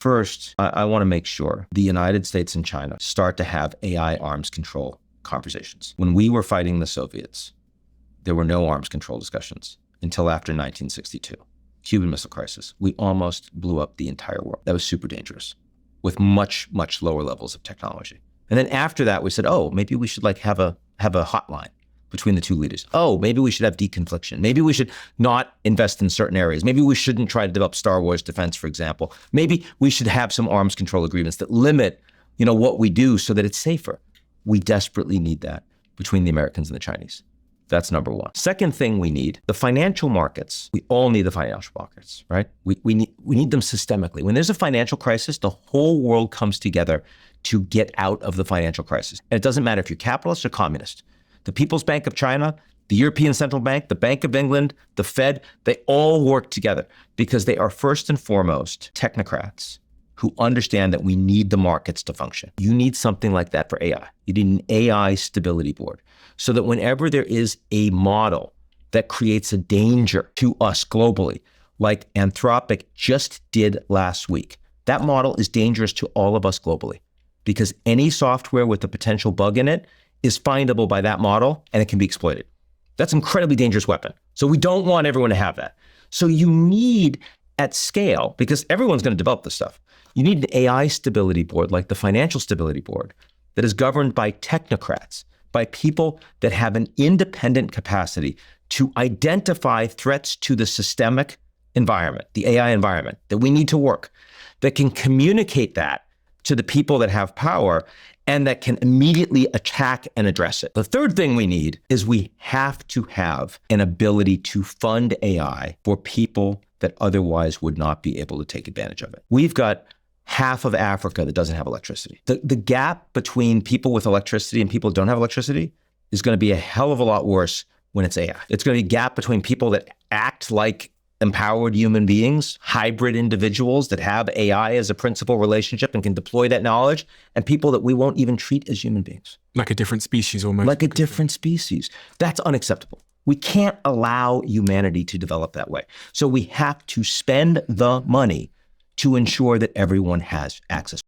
First, I want to make sure the United States and China start to have AI arms control conversations. When we were fighting the Soviets, there were no arms control discussions until after 1962. Cuban Missile Crisis. We almost blew up the entire world. That was super dangerous with much, much lower levels of technology. And then after that, we said, oh, maybe we should have a hotline between the two leaders. Oh, maybe we should have deconfliction. Maybe we should not invest in certain areas. Maybe we shouldn't try to develop Star Wars defense, for example. Maybe we should have some arms control agreements that limit, what we do so that it's safer. We desperately need that between the Americans and the Chinese. That's number one. Second thing we need, the financial markets. We all need the financial markets, right? We need them systemically. When there's a financial crisis, the whole world comes together to get out of the financial crisis. And it doesn't matter if you're capitalist or communist. The People's Bank of China, the European Central Bank, the Bank of England, the Fed, they all work together because they are first and foremost technocrats who understand that we need the markets to function. You need something like that for AI. You need an AI stability board so that whenever there is a model that creates a danger to us globally, like Anthropic just did last week, that model is dangerous to all of us globally because any software with a potential bug in it is findable by that model and it can be exploited. That's an incredibly dangerous weapon. So we don't want everyone to have that. So you need at scale, because everyone's going to develop this stuff, you need an AI stability board like the Financial Stability Board that is governed by technocrats, by people that have an independent capacity to identify threats to the systemic environment, the AI environment, that we need to work, that can communicate that to the people that have power and that can immediately attack and address it. The third thing we need is we have to have an ability to fund AI for people that otherwise would not be able to take advantage of it. We've got half of Africa that doesn't have electricity. The gap between people with electricity and people who don't have electricity is going to be a hell of a lot worse when it's AI. It's going to be a gap between people that act like empowered human beings, hybrid individuals that have AI as a principal relationship and can deploy that knowledge, and people that we won't even treat as human beings. Like a different species almost. Like a different species. That's unacceptable. We can't allow humanity to develop that way. So we have to spend the money to ensure that everyone has access.